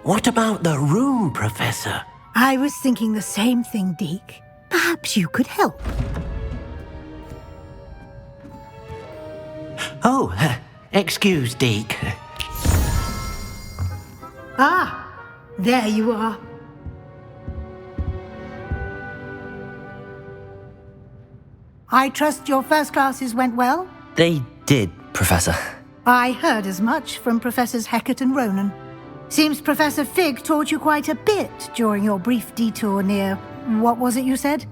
What about the room, Professor? I was thinking the same thing, Deke. Perhaps you could help. Oh, excuse, Deke. Ah, there you are. I trust your first classes went well? They did, Professor. I heard as much from Professors Hecat and Ronan. Seems Professor Fig taught you quite a bit during your brief detour near, what was it you said?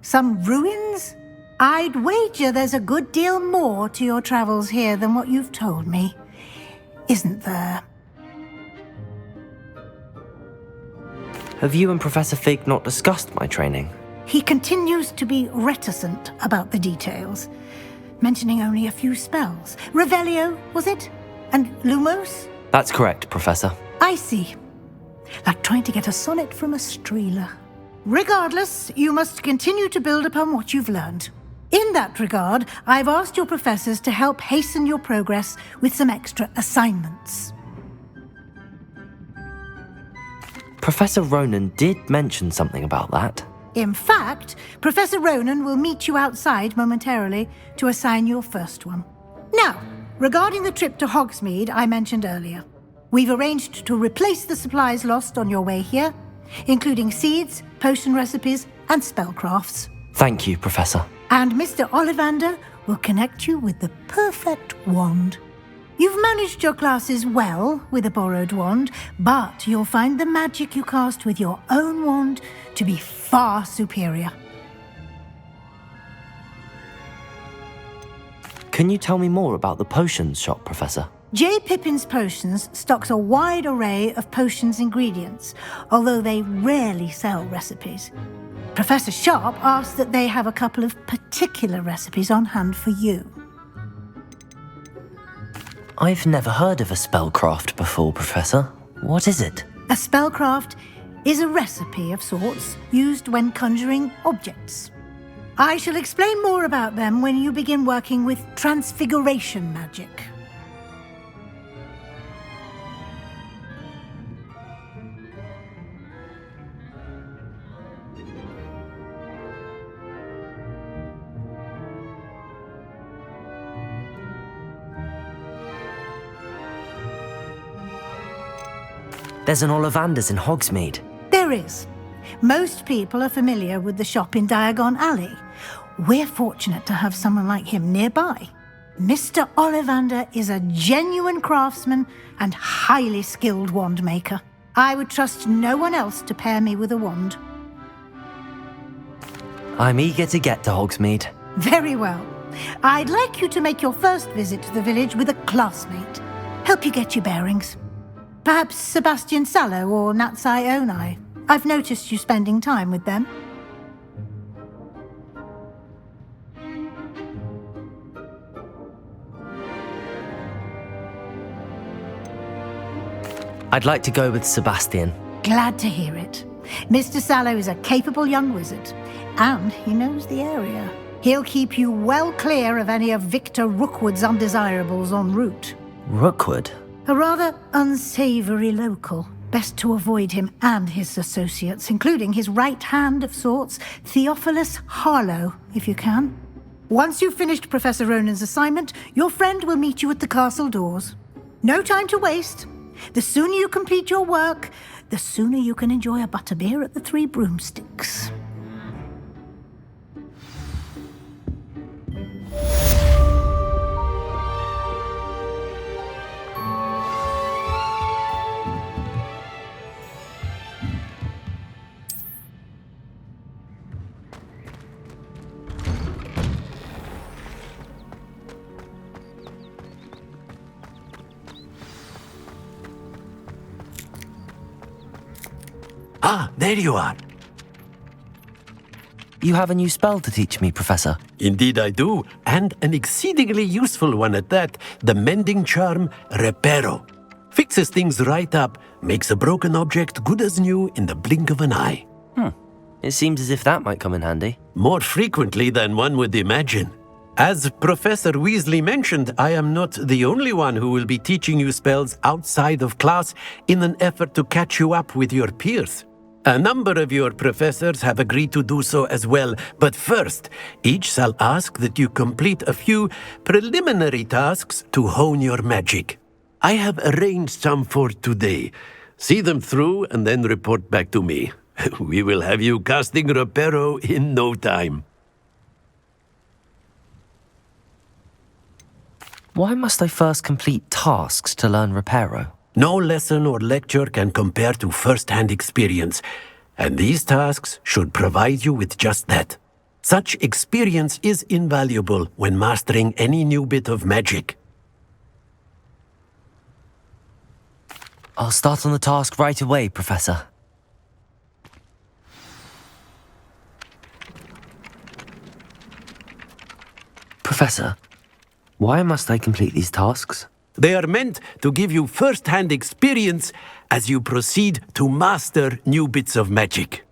Some ruins? I'd wager there's a good deal more to your travels here than what you've told me. Isn't there? Have you and Professor Fig not discussed my training? He continues to be reticent about the details, mentioning only a few spells. Revelio, was it? And Lumos? That's correct, Professor. I see. Like trying to get a sonnet from a streeler. Regardless, you must continue to build upon what you've learned. In that regard, I've asked your professors to help hasten your progress with some extra assignments. Professor Ronan did mention something about that. In fact, Professor Ronan will meet you outside momentarily to assign your first one. Now, regarding the trip to Hogsmeade I mentioned earlier, we've arranged to replace the supplies lost on your way here, including seeds, potion recipes, and spellcrafts. Thank you, Professor. And Mr. Ollivander will connect you with the perfect wand. You've managed your classes well with a borrowed wand, but you'll find the magic you cast with your own wand to be far superior. Can you tell me more about the potions shop, Professor? J. Pippin's Potions stocks a wide array of potions ingredients, although they rarely sell recipes. Professor Sharp asked that they have a couple of particular recipes on hand for you. I've never heard of a spellcraft before, Professor. What is it? A spellcraft is a recipe of sorts used when conjuring objects. I shall explain more about them when you begin working with transfiguration magic. There's an Ollivander's in Hogsmeade. There is. Most people are familiar with the shop in Diagon Alley. We're fortunate to have someone like him nearby. Mr. Ollivander is a genuine craftsman and highly skilled wand maker. I would trust no one else to pair me with a wand. I'm eager to get to Hogsmeade. Very well. I'd like you to make your first visit to the village with a classmate. Help you get your bearings. Perhaps Sebastian Sallow or Natsai Onai. I've noticed you spending time with them. I'd like to go with Sebastian. Glad to hear it. Mr. Sallow is a capable young wizard, and he knows the area. He'll keep you well clear of any of Victor Rookwood's undesirables en route. Rookwood? A rather unsavory local. Best to avoid him and his associates, including his right hand of sorts, Theophilus Harlow, if you can. Once you've finished Professor Ronan's assignment, your friend will meet you at the castle doors. No time to waste. The sooner you complete your work, the sooner you can enjoy a butterbeer at the Three Broomsticks. Ah, there you are. You have a new spell to teach me, Professor. Indeed I do, and an exceedingly useful one at that. The mending charm, Reparo. Fixes things right up, makes a broken object good as new in the blink of an eye. It seems as if that might come in handy. More frequently than one would imagine. As Professor Weasley mentioned, I am not the only one who will be teaching you spells outside of class in an effort to catch you up with your peers. A number of your professors have agreed to do so as well, but first, each shall ask that you complete a few preliminary tasks to hone your magic. I have arranged some for today. See them through and then report back to me. We will have you casting Reparo in no time. Why must I first complete tasks to learn Reparo? No lesson or lecture can compare to first-hand experience, and these tasks should provide you with just that. Such experience is invaluable when mastering any new bit of magic. I'll start on the task right away, Professor. Professor, why must I complete these tasks? They are meant to give you first-hand experience as you proceed to master new bits of magic.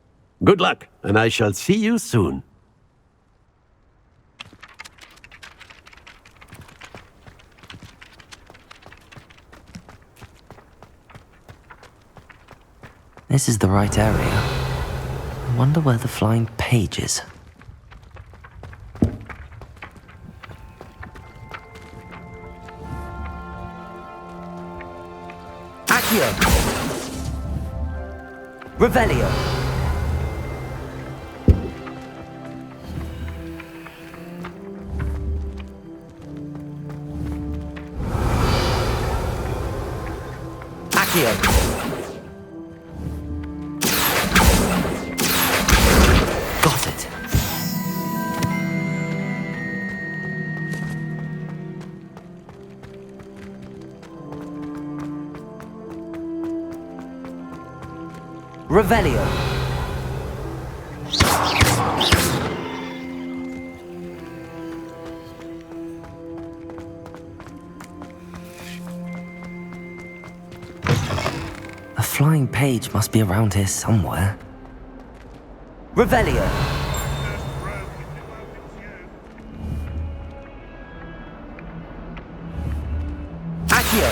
Good luck, and I shall see you soon. This is the right area. I wonder where the flying page is. Accio! Revelio! Accio! Got it! Revelio. A flying page must be around here somewhere. Revelio. Accio.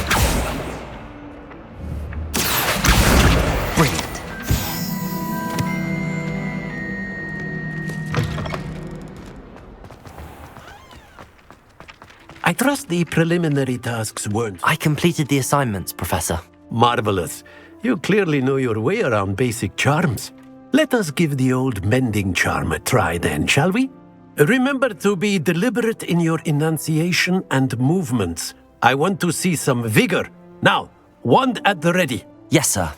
Brilliant. I trust the preliminary tasks weren't... I completed the assignments, Professor. Marvelous. You clearly know your way around basic charms. Let us give the old mending charm a try then, shall we? Remember to be deliberate in your enunciation and movements. I want to see some vigor. Now, wand at the ready. Yes, sir.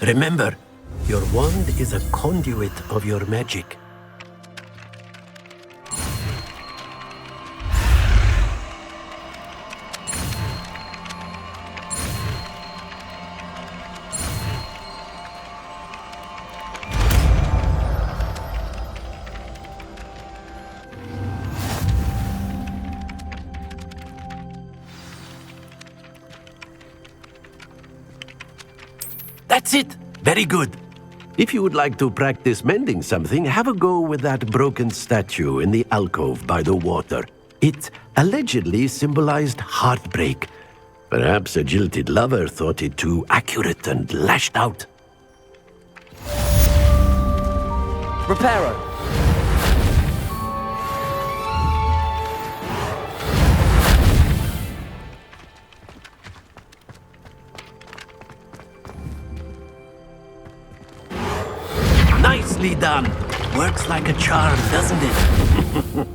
Remember, your wand is a conduit of your magic. That's it! Very good. If you would like to practice mending something, have a go with that broken statue in the alcove by the water. It allegedly symbolized heartbreak. Perhaps a jilted lover thought it too accurate and lashed out. Reparo. Nicely done. Works like a charm, doesn't it?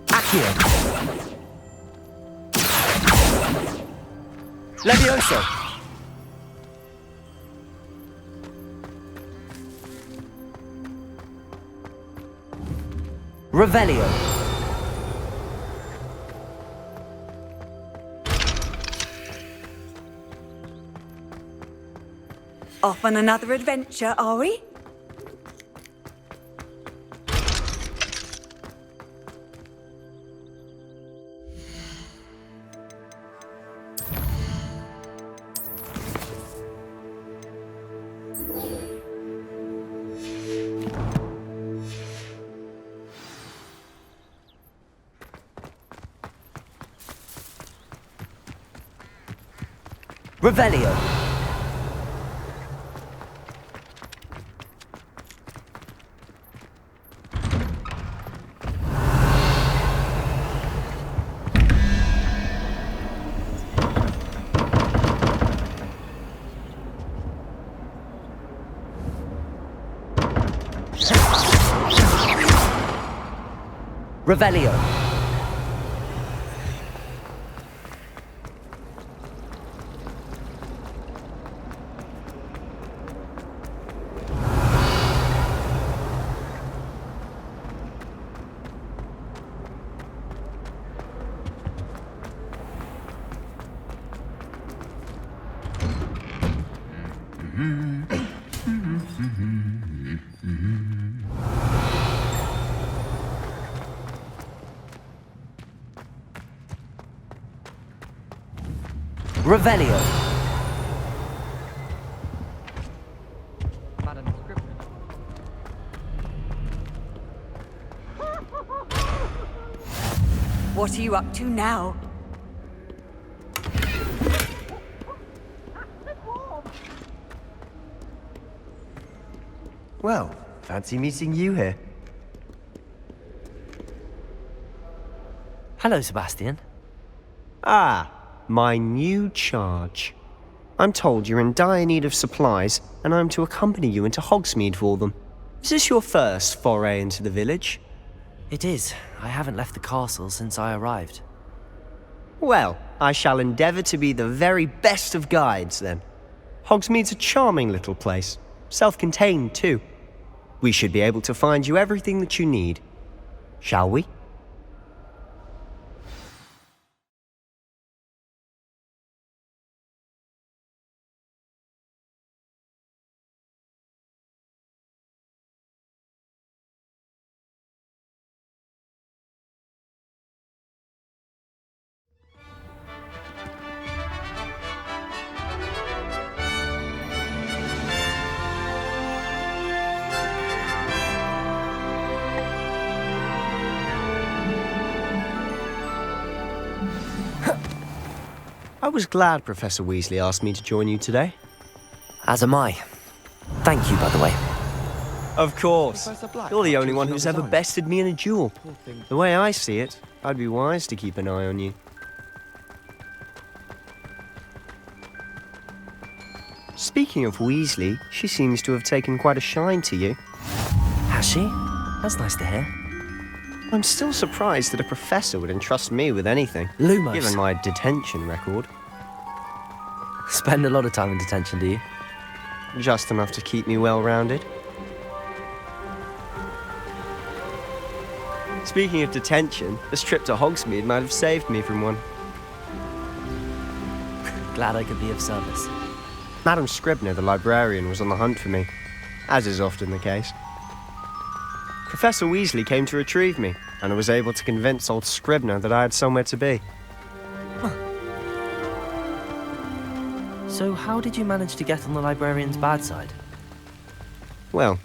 Accio. Levioso. Revelio. Off on another adventure, are we? Revelio. Revelio. Revelio. What are you up to now? Well, fancy meeting you here. Hello, Sebastian. Ah, my new charge. I'm told you're in dire need of supplies, and I'm to accompany you into Hogsmeade for them. Is this your first foray into the village? It is. I haven't left the castle since I arrived. Well, I shall endeavour to be the very best of guides, then. Hogsmeade's a charming little place. Self-contained, too. We should be able to find you everything that you need. Shall we? I was glad Professor Weasley asked me to join you today. As am I. Thank you, by the way. Of course. You're the only one who's ever bested me in a duel. The way I see it, I'd be wise to keep an eye on you. Speaking of Weasley, she seems to have taken quite a shine to you. Has she? That's nice to hear. I'm still surprised that a professor would entrust me with anything, Lumos. given my detention record. Spend a lot of time in detention, do you? Just enough to keep me well-rounded. Speaking of detention, this trip to Hogsmeade might have saved me from one. Glad I could be of service. Madam Scribner, the librarian, was on the hunt for me, as is often the case. Professor Weasley came to retrieve me, and I was able to convince old Scribner that I had somewhere to be. So how did you manage to get on the librarian's bad side? Well,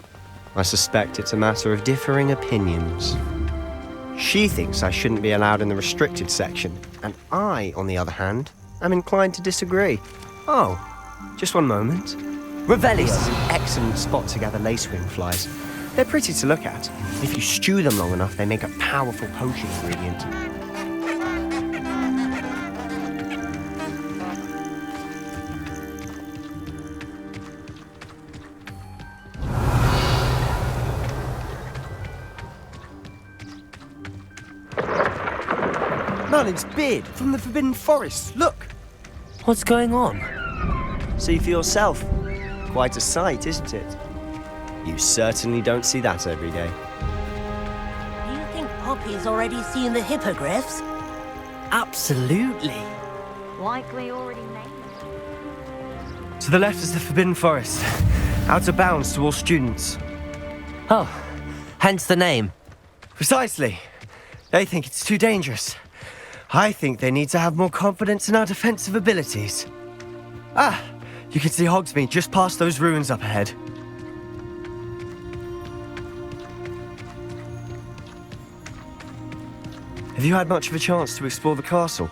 I suspect it's a matter of differing opinions. She thinks I shouldn't be allowed in the restricted section, and I, on the other hand, am inclined to disagree. Oh, just one moment. Revelio. This is an excellent spot to gather lacewing flies. They're pretty to look at. If you stew them long enough, they make a powerful potion ingredient. Merlin's beard from the Forbidden Forest. Look! What's going on? See for yourself. Quite a sight, isn't it? You certainly don't see that every day. Do you think Poppy's already seen the hippogriffs? Absolutely. Likely already named. To the left is the Forbidden Forest. Out of bounds to all students. Oh, hence the name. Precisely. They think it's too dangerous. I think they need to have more confidence in our defensive abilities. Ah, you can see Hogsmeade just past those ruins up ahead. Have you had much of a chance to explore the castle?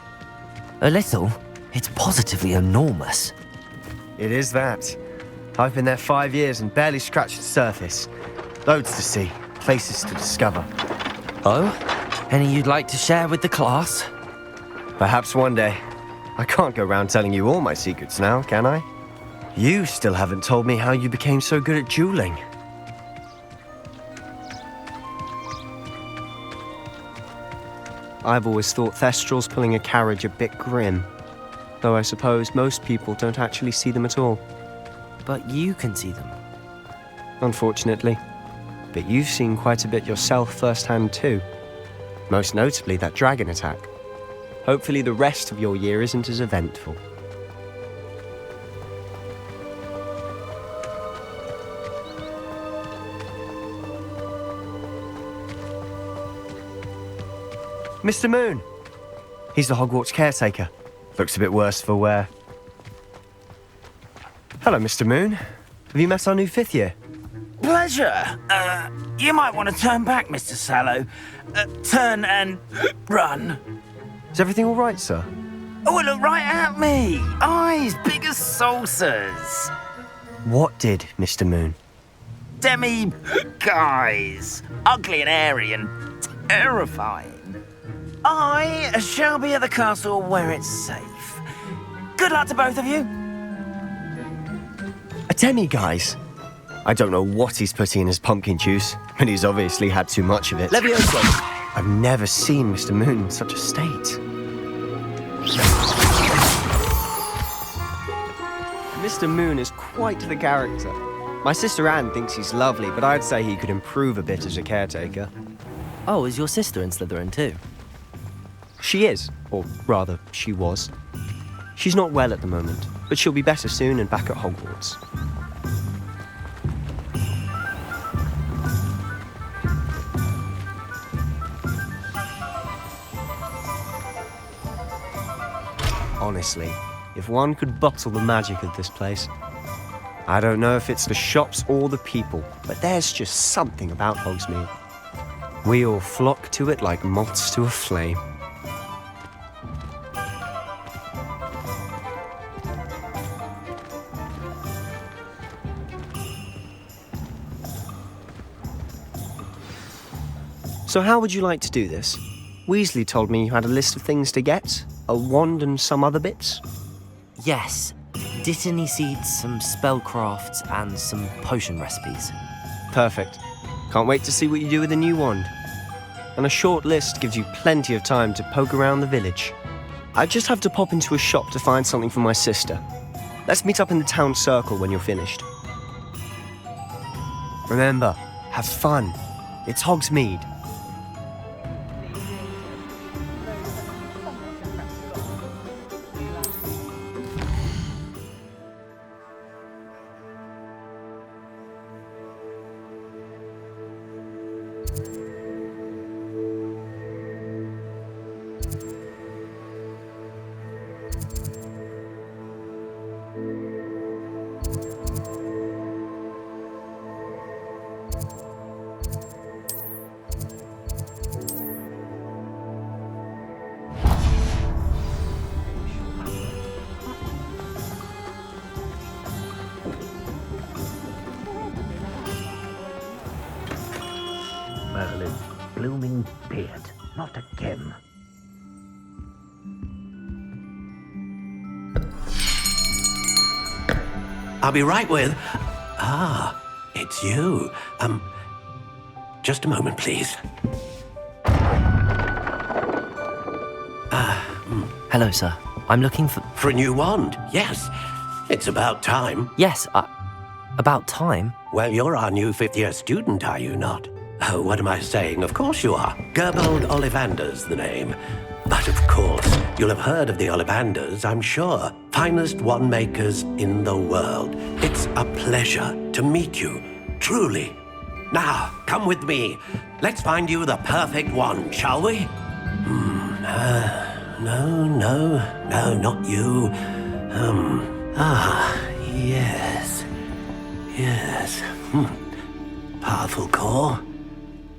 A little. It's positively enormous. It is that. I've been there 5 years and barely scratched the surface. Loads to see, places to discover. Oh? Any you'd like to share with the class? Perhaps one day. I can't go round telling you all my secrets now, can I? You still haven't told me how you became so good at dueling. I've always thought Thestrals pulling a carriage a bit grim. Though I suppose most people don't actually see them at all. But you can see them. Unfortunately. But you've seen quite a bit yourself firsthand too. Most notably that dragon attack. Hopefully the rest of your year isn't as eventful. Mr. Moon! He's the Hogwarts caretaker. Looks a bit worse for wear. Hello, Mr. Moon. Have you met our new 5th year? Pleasure. You might want to turn back, Mr. Sallow. Turn and run. Is everything all right, sir? Oh, look right at me. Eyes big as saucers. What did, Mr. Moon? Guys. Ugly and airy and terrifying. I shall be at the castle where it's safe. Good luck to both of you. A demi-guise? I don't know what he's putting in his pumpkin juice, but he's obviously had too much of it. Leviosa! I've never seen Mr. Moon in such a state. Mr. Moon is quite the character. My sister Anne thinks he's lovely, but I'd say he could improve a bit as a caretaker. Oh, is your sister in Slytherin too? She is, or rather, she was. She's not well at the moment, but she'll be better soon and back at Hogwarts. Honestly, if one could bottle the magic of this place. I don't know if it's the shops or the people, but there's just something about Hogsmeade. We all flock to it like moths to a flame. So how would you like to do this? Weasley told me you had a list of things to get, a wand and some other bits. Yes. Dittany seeds, some spellcrafts, and some potion recipes. Perfect. Can't wait to see what you do with the new wand. And a short list gives you plenty of time to poke around the village. I just have to pop into a shop to find something for my sister. Let's meet up in the town circle when you're finished. Remember, have fun. It's Hogsmeade. Merlin's blooming beard, not again. I'll be right with... Ah, it's you. Just a moment, please. Hello, sir. I'm looking for... For a new wand, yes. It's about time. Yes, about time. Well, you're our new 5th year student, are you not? Oh, what am I saying? Of course you are. Gerbold Ollivander's the name. But of course, you'll have heard of the Ollivanders, I'm sure. Finest wand makers in the world. It's a pleasure to meet you, truly. Now, come with me. Let's find you the perfect wand, shall we? No, not you. Yes. Powerful core.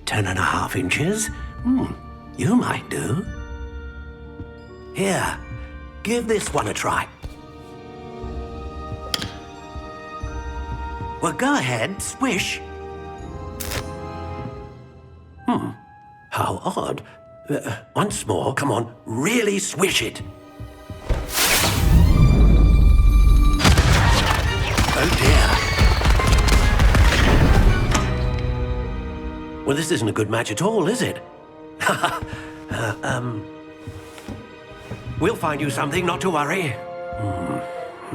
10.5 inches. You might do. Here, give this one a try. Well, go ahead, swish. How odd. Once more, come on, really swish it. Oh dear. Well, this isn't a good match at all, is it? We'll find you something, not to worry.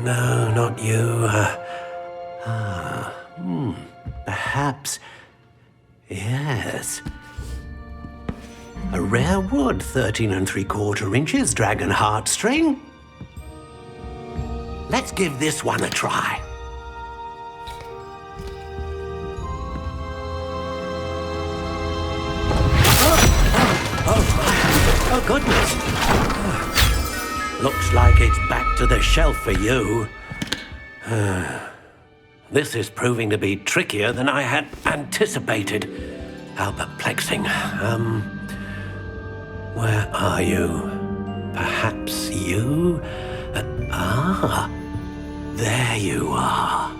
No, not you. Perhaps. Yes. A rare wood, 13 3/4 inches, dragon heartstring. Let's give this one a try. Oh, goodness. Looks like it's back to the shelf for you. This is proving to be trickier than I had anticipated. How perplexing. Where are you? Perhaps you? There you are.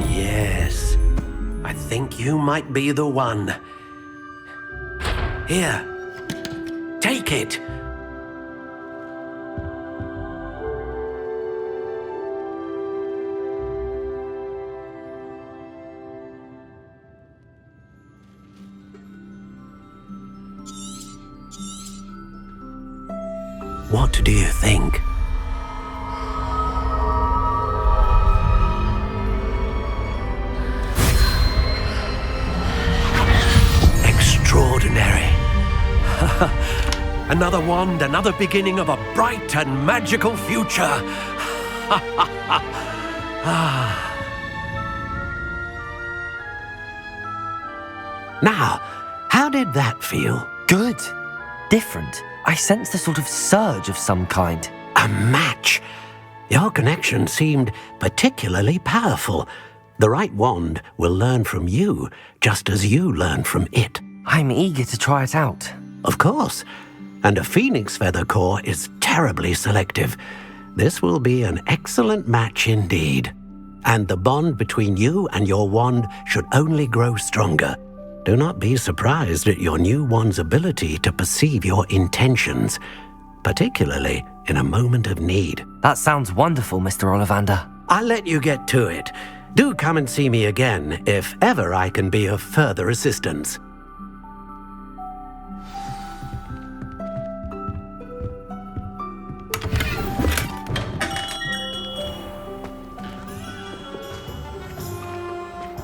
Yes, I think you might be the one. Here, take it. What do you think? Extraordinary. Another wand, another beginning of a bright and magical future. Now, how did that feel? Good. Different. I sensed a sort of surge of some kind. A match. Your connection seemed particularly powerful. The right wand will learn from you, just as you learn from it. I'm eager to try it out. Of course. And a phoenix feather core is terribly selective. This will be an excellent match indeed. And the bond between you and your wand should only grow stronger. Do not be surprised at your new wand's ability to perceive your intentions, particularly in a moment of need. That sounds wonderful, Mr. Ollivander. I'll let you get to it. Do come and see me again if ever I can be of further assistance.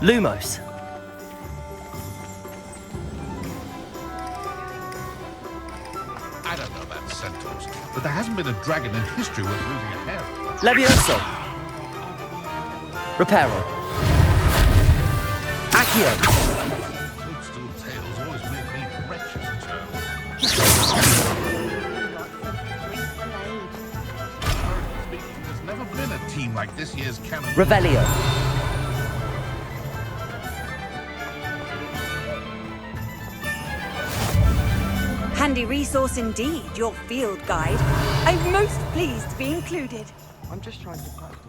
Lumos. I don't know about centaurs, but there hasn't been a dragon in history worth losing a hair of. Levioso. Reparo. Accio. Toadstool tails always make me wretched, Joe. Speaking, there's never been a team like this year's canon. Revelio. Handy resource indeed, your field guide. I'm most pleased to be included. I'm just trying to practice.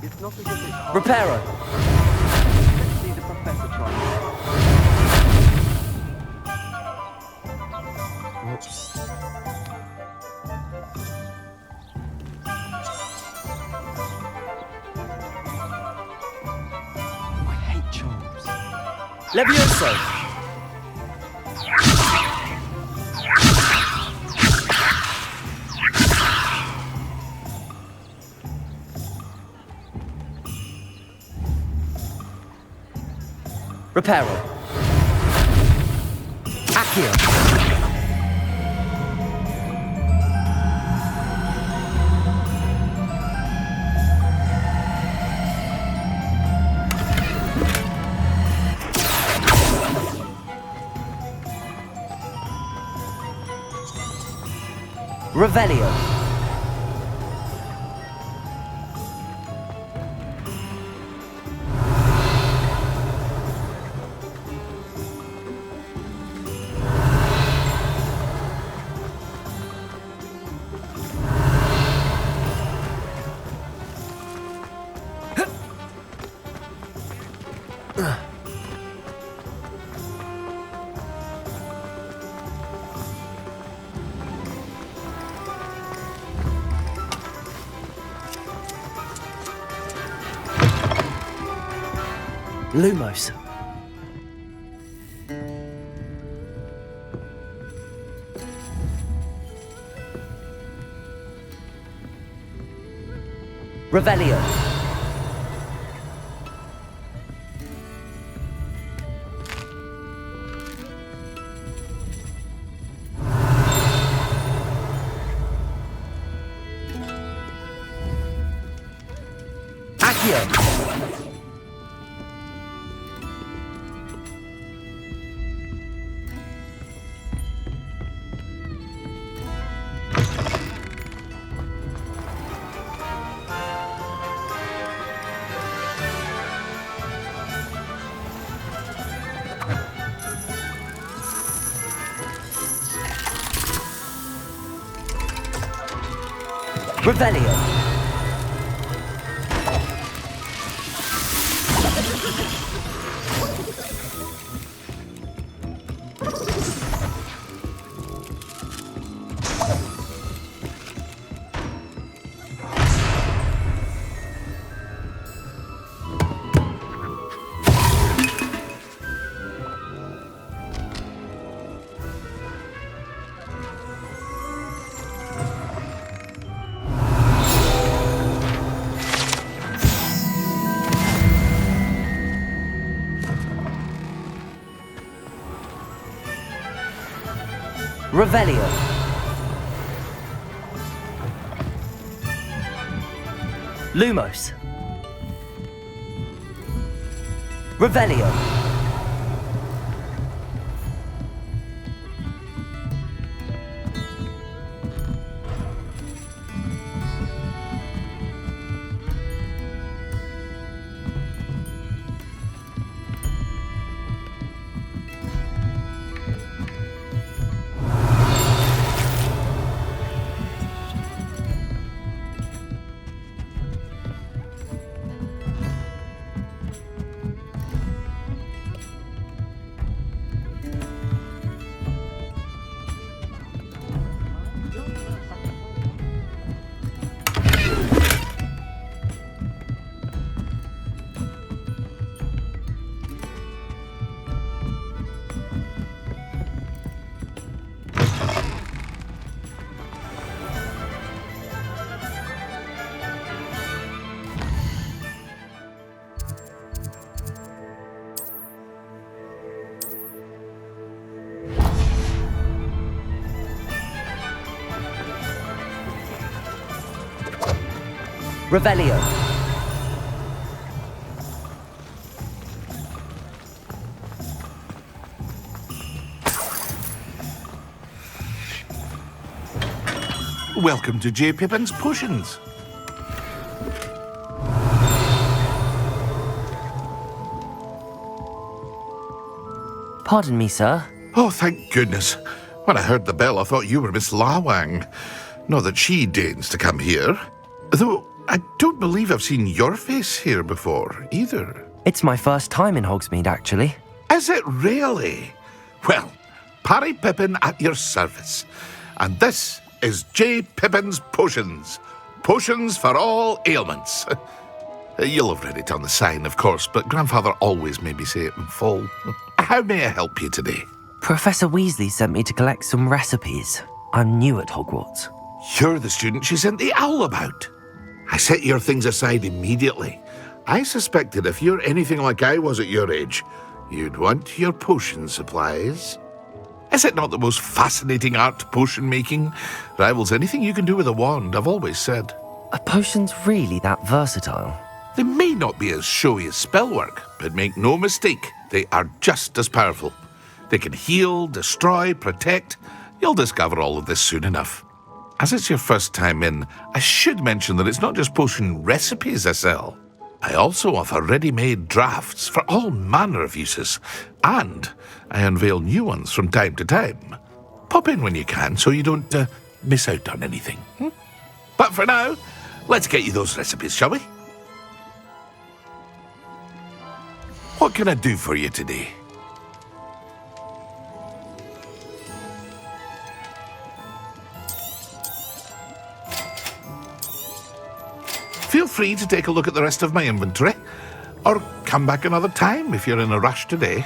It's not as if it's hard. Reparo. Let's see the professor try. Whoops. Levioso. Reparo. Accio. Revelio. Lumos. Revelio. Accio. Revelio. Revelio. Lumos. Revelio. Revelio. Welcome to J. Pippin's Potions. Pardon me, sir. Oh, thank goodness. When I heard the bell, I thought you were Miss Lawang. Not that she deigns to come here. Though, I don't believe I've seen your face here before, either. It's my first time in Hogsmeade, actually. Is it really? Well, Parry Pippin at your service. And this is J. Pippin's Potions. Potions for all ailments. You'll have read it on the sign, of course, but Grandfather always made me say it in full. How may I help you today? Professor Weasley sent me to collect some recipes. I'm new at Hogwarts. You're the student she sent the owl about. I set your things aside immediately. I suspected if you're anything like I was at your age, you'd want your potion supplies. Is it not the most fascinating art, potion making? Rivals anything you can do with a wand, I've always said. Are potions really that versatile? They may not be as showy as spellwork, but make no mistake, they are just as powerful. They can heal, destroy, protect. You'll discover all of this soon enough. As it's your first time in, I should mention that it's not just potion recipes I sell. I also offer ready-made drafts for all manner of uses, and I unveil new ones from time to time. Pop in when you can so you don't miss out on anything. But for now, let's get you those recipes, shall we? What can I do for you today? Feel free to take a look at the rest of my inventory. Or come back another time if you're in a rush today.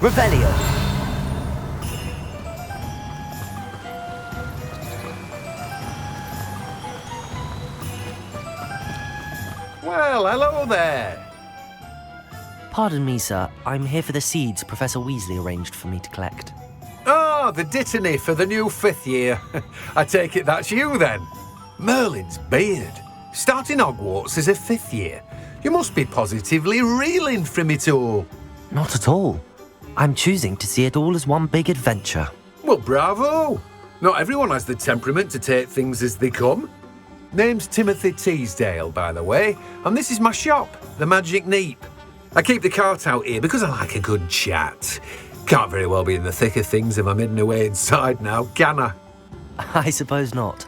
Revelio. Well, hello there. Pardon me, sir. I'm here for the seeds Professor Weasley arranged for me to collect. Oh, the dittany for the new 5th year. I take it that's you then. Merlin's beard. Starting Hogwarts as a 5th year. You must be positively reeling from it all. Not at all. I'm choosing to see it all as one big adventure. Well, bravo. Not everyone has the temperament to take things as they come. Name's Timothy Teasdale, by the way, and this is my shop, the Magic Neep. I keep the cart out here because I like a good chat. Can't very well be in the thick of things if I'm hidden away inside now, can I? I suppose not.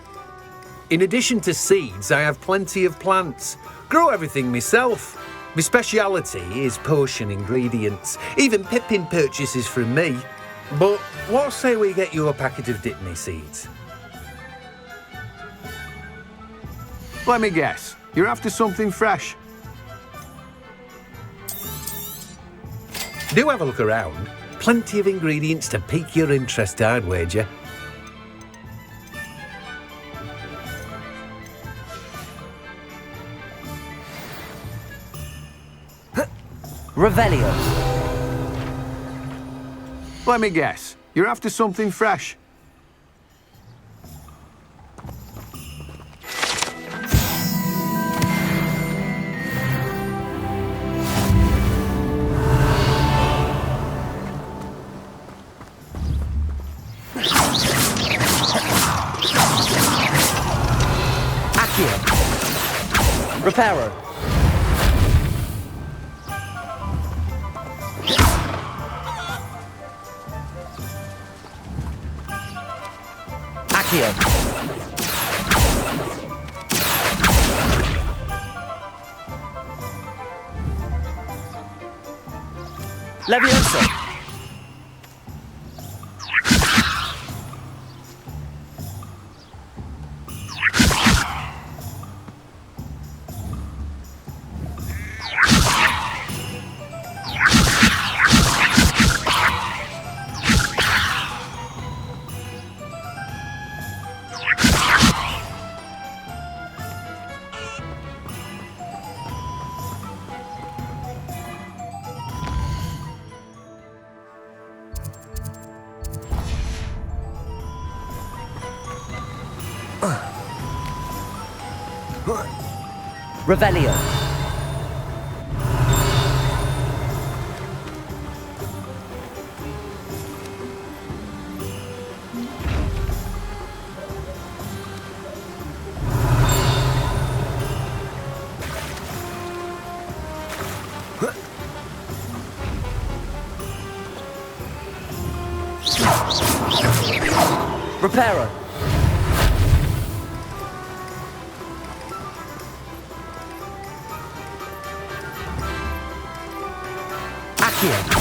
In addition to seeds, I have plenty of plants. Grow everything myself. My speciality is potion ingredients. Even Pippin purchases from me. But what say we get you a packet of Dittany seeds? Let me guess. You're after something fresh. Do have a look around. Plenty of ingredients to pique your interest, I'd wager. Revelio. Let me guess. You're after something fresh. Reparo. Accio. Levioso. Revelio. Reparo! Accio!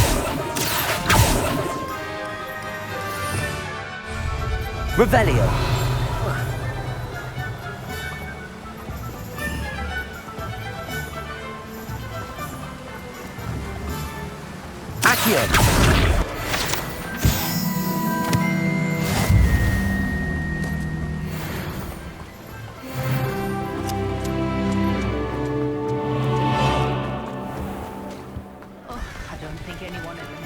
Revelio! Accio! I don't think anyone ever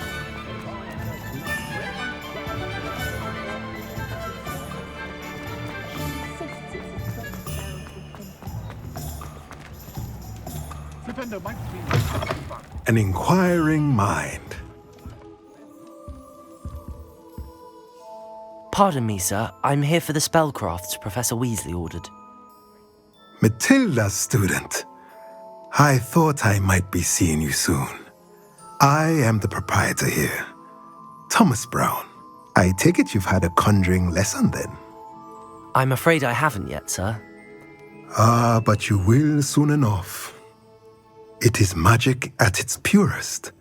An inquiring mind. Pardon me, sir. I'm here for the spellcrafts Professor Weasley ordered. Matilda's student. I thought I might be seeing you soon. I am the proprietor here, Thomas Brown. I take it you've had a conjuring lesson then? I'm afraid I haven't yet, sir. Ah, but you will soon enough. It is magic at its purest,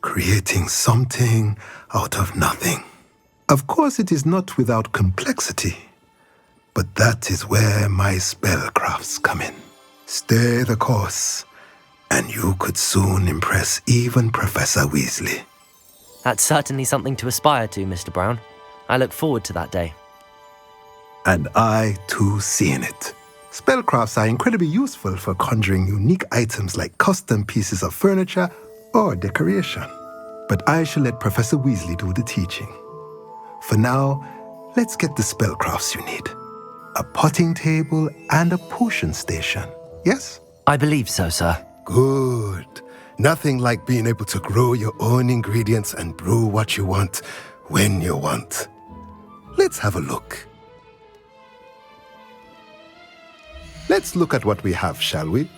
creating something out of nothing. Of course, it is not without complexity, but that is where my spellcrafts come in. Stay the course, and you could soon impress even Professor Weasley. That's certainly something to aspire to, Mr. Brown. I look forward to that day. And I, too, seeing it. Spellcrafts are incredibly useful for conjuring unique items like custom pieces of furniture or decoration. But I shall let Professor Weasley do the teaching. For now, let's get the spellcrafts you need. A potting table and a potion station, yes? I believe so, sir. Good. Nothing like being able to grow your own ingredients and brew what you want when you want. Let's have a look. Let's look at what we have, shall we?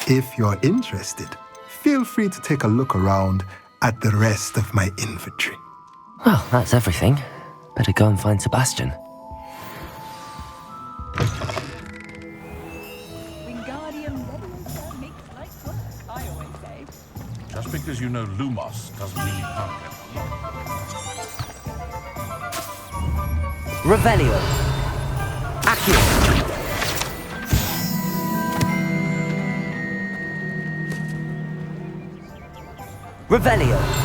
If you're interested, feel free to take a look around at the rest of my inventory. Well, that's everything. Better go and find Sebastian. Wingardium Leviosa makes life work, I always say. Just because you know Lumos doesn't mean you can't get along. Revelio! Accio! Revelio!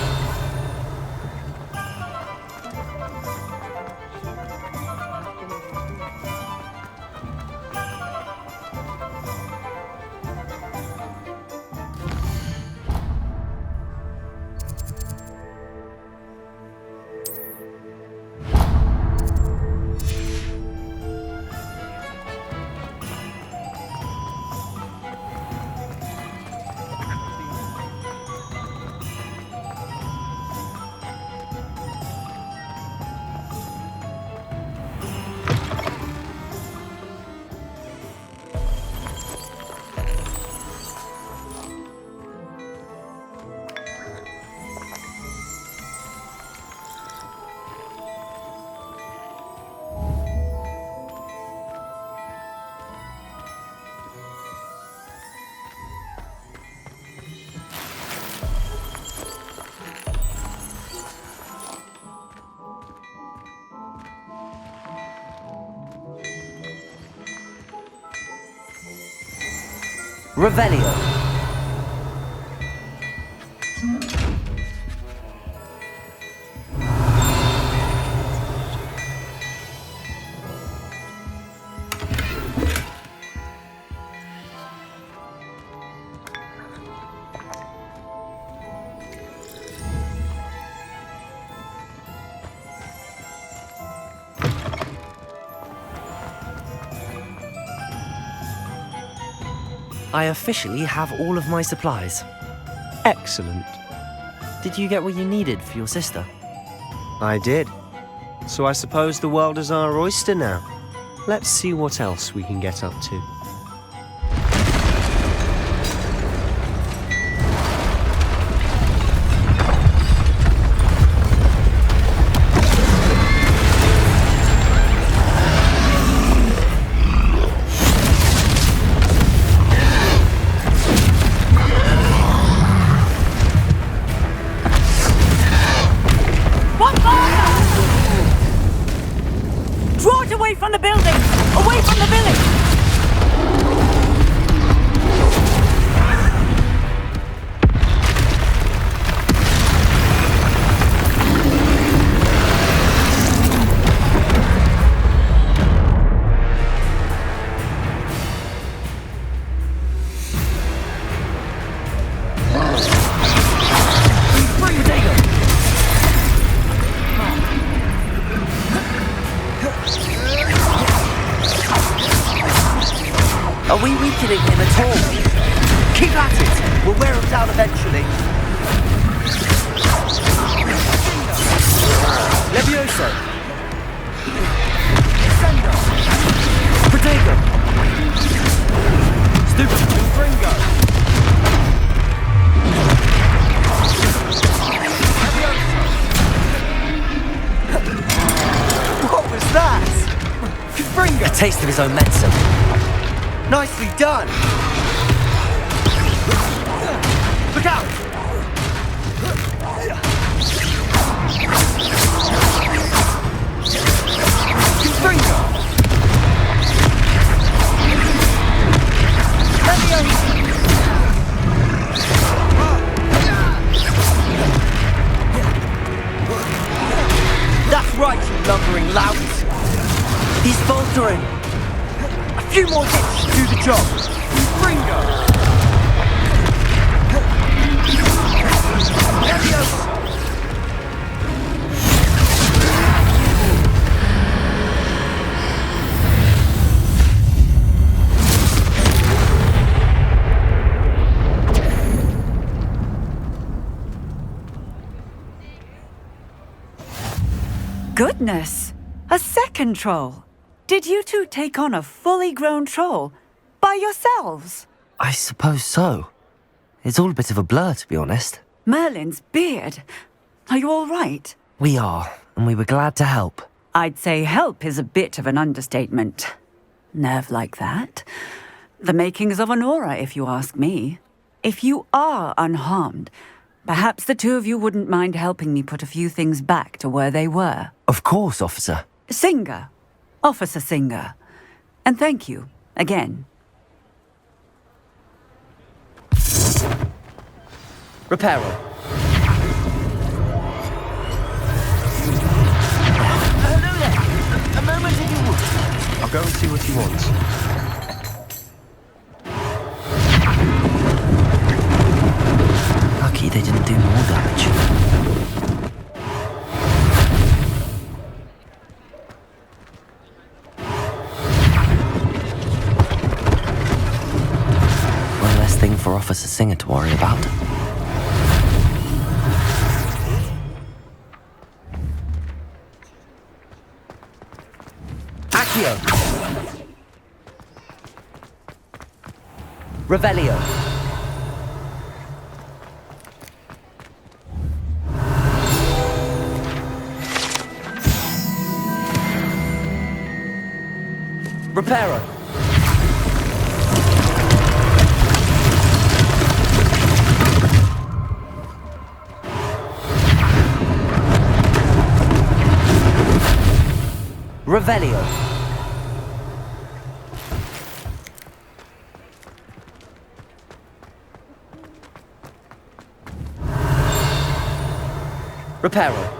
Revelio! I officially have all of my supplies. Excellent. Did you get what you needed for your sister? I did. So I suppose the world is our oyster now. Let's see what else we can get up to. weakening him at all. Keep at it. We'll wear him down eventually. Levioso. Descendo. Protego. Stupid. Gringo. What was that? Gringo. A taste of his own medicine. Nicely done. Look out. Gringo. That's right, you lumbering lout. He's faltering. A few more hits to do the job. Gringo. Goodness! A second troll! Did you two take on a fully grown troll? By yourselves? I suppose so. It's all a bit of a blur, to be honest. Merlin's beard. Are you all right? We are, and we were glad to help. I'd say help is a bit of an understatement. Nerve like that. The makings of an aura, if you ask me. If you are unharmed, perhaps the two of you wouldn't mind helping me put a few things back to where they were. Of course, officer. Singer. Officer Singer. And thank you, again. Reparo. Hello there. A moment if you would. I'll go and see what he wants. Lucky they didn't do more damage. One less thing for Officer Singer to worry about. Accio. Revelio. Reparo. Revelio. Reparo.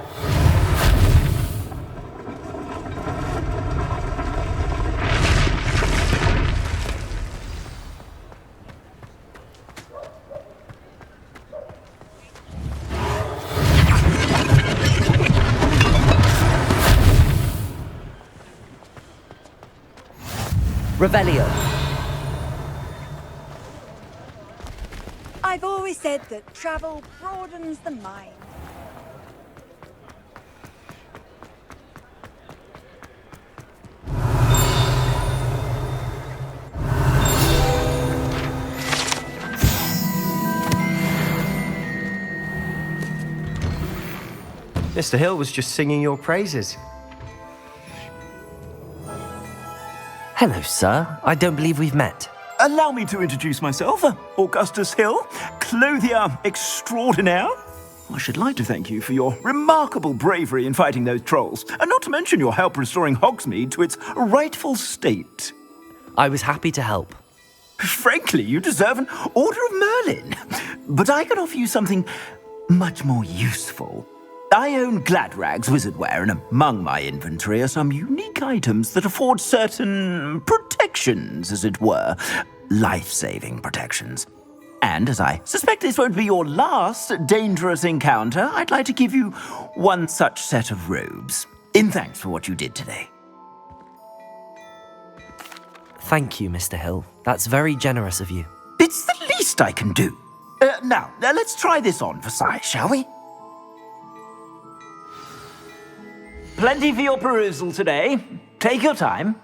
Revelio. I've always said that travel broadens the mind. Mr. Hill was just singing your praises. Hello, sir. I don't believe we've met. Allow me to introduce myself, Augustus Hill, clothier extraordinaire. I should like to thank you for your remarkable bravery in fighting those trolls, and not to mention your help restoring Hogsmeade to its rightful state. I was happy to help. Frankly, you deserve an Order of Merlin. But I can offer you something much more useful. I own Gladrag's wizardware, and among my inventory are some unique items that afford certain protections, as it were. Life-saving protections. And as I suspect this won't be your last dangerous encounter, I'd like to give you one such set of robes, in thanks for what you did today. Thank you, Mr. Hill. That's very generous of you. It's the least I can do. Now, let's try this on for size, shall we? Plenty for your perusal today. Take your time.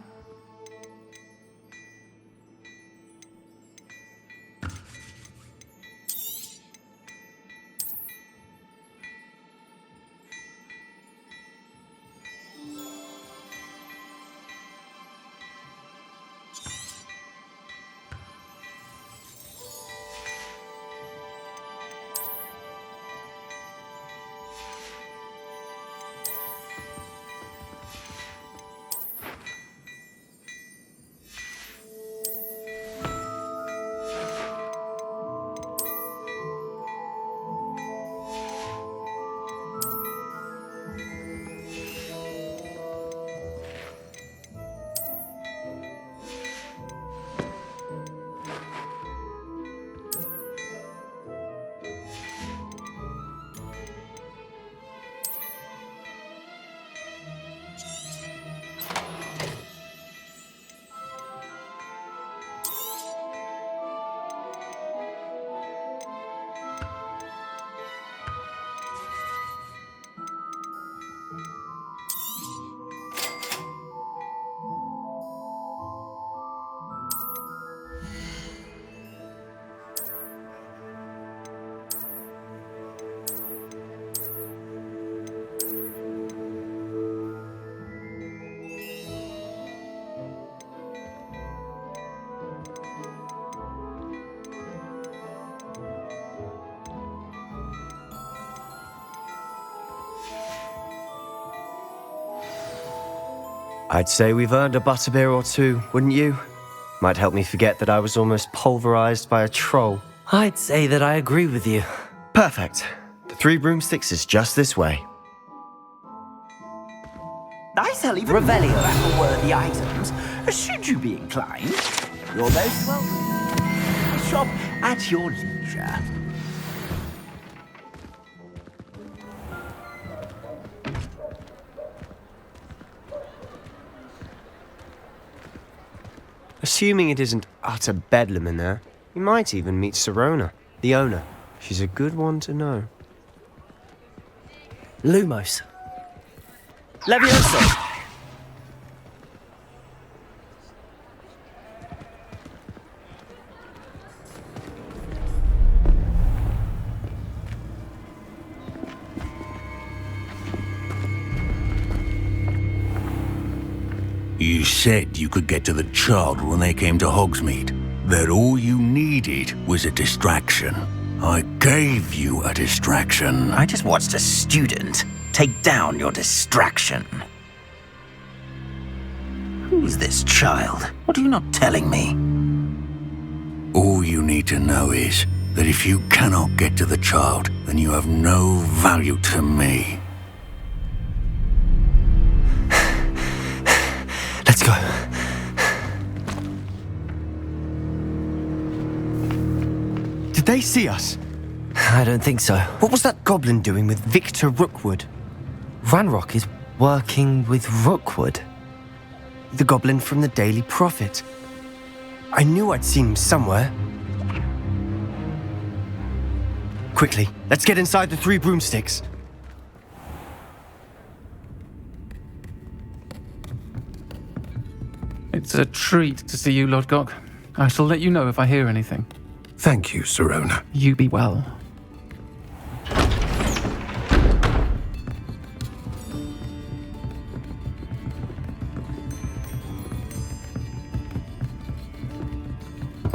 I'd say we've earned a butterbeer or two, wouldn't you? Might help me forget that I was almost pulverized by a troll. I'd say that I agree with you. Perfect. The 3 broomsticks is just this way. I sell even Revelio apple-worthy items, should you be inclined. You're most welcome. Shop at your leisure. Assuming it isn't utter bedlam in there, you might even meet Sirona, the owner. She's a good one to know. Lumos. Levioso. You said you could get to the child when they came to Hogsmeade. That all you needed was a distraction. I gave you a distraction. I just watched a student take down your distraction. Who's this child? What are you not telling me? All you need to know is that if you cannot get to the child, then you have no value to me. Let's go. Did they see us? I don't think so. What was that goblin doing with Victor Rookwood? Ranrock is working with Rookwood. The goblin from the Daily Prophet. I knew I'd seen him somewhere. Quickly, let's get inside the 3 broomsticks. It's a treat to see you, Lodgok. I shall let you know if I hear anything. Thank you, Sirona. You be well.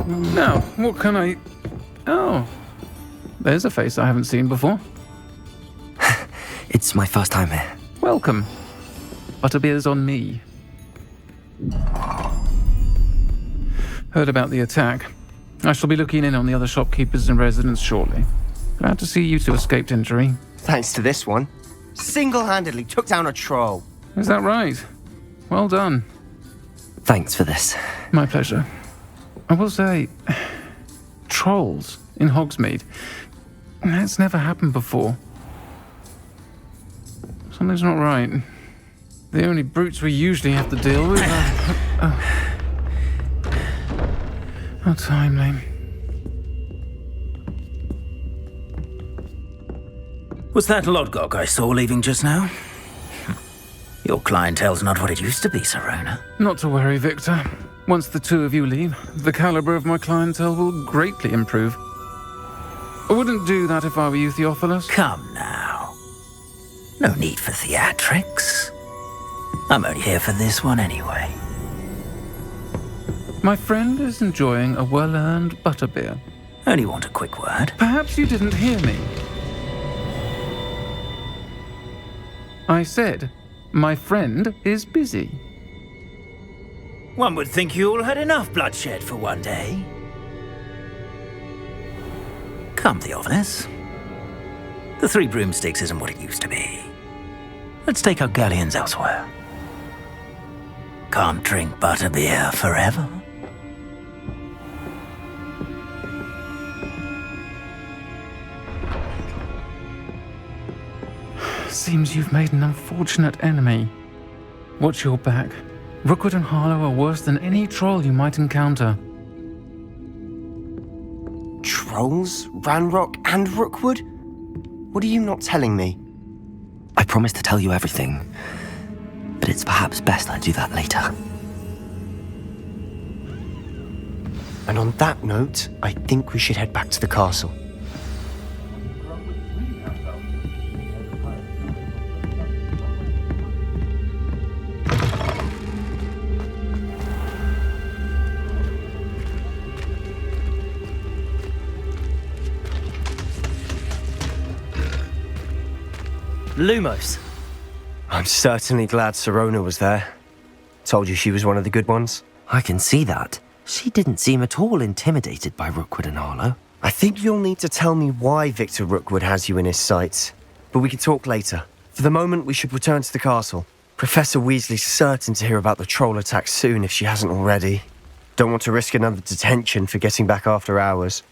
Now, what can I... Oh, there's a face I haven't seen before. It's my first time here. Welcome. Butterbeer's on me. Heard about the attack. I shall be looking in on the other shopkeepers and residents shortly. Glad to see you two escaped injury. Thanks to this one. Single-handedly took down a troll. Is that right? Well done. Thanks for this. My pleasure. I will say, trolls in Hogsmeade. That's never happened before. Something's not right. The only brutes we usually have to deal with are... How timely. Was that Lodgok I saw leaving just now? Your clientele's not what it used to be, Serona. Not to worry, Victor. Once the two of you leave, the caliber of my clientele will greatly improve. I wouldn't do that if I were you, Theophilus. Come now. No need for theatrics. I'm only here for this one anyway. My friend is enjoying a well-earned butterbeer. Only want a quick word. Perhaps you didn't hear me. I said, my friend is busy. One would think you all had enough bloodshed for one day. Come, Theophilus. The Three Broomsticks isn't what it used to be. Let's take our galleons elsewhere. Can't drink butterbeer forever. Seems you've made an unfortunate enemy. Watch your back. Rookwood and Harlow are worse than any troll you might encounter. Trolls? Ranrock and Rookwood? What are you not telling me? I promised to tell you everything, but it's perhaps best I do that later. And on that note, I think we should head back to the castle. Lumos. I'm certainly glad Serona was there. Told you she was one of the good ones. I can see that. She didn't seem at all intimidated by Rookwood and Harlow. I think you'll need to tell me why Victor Rookwood has you in his sights. But we can talk later. For the moment, we should return to the castle. Professor Weasley's certain to hear about the troll attack soon if she hasn't already. Don't want to risk another detention for getting back after hours.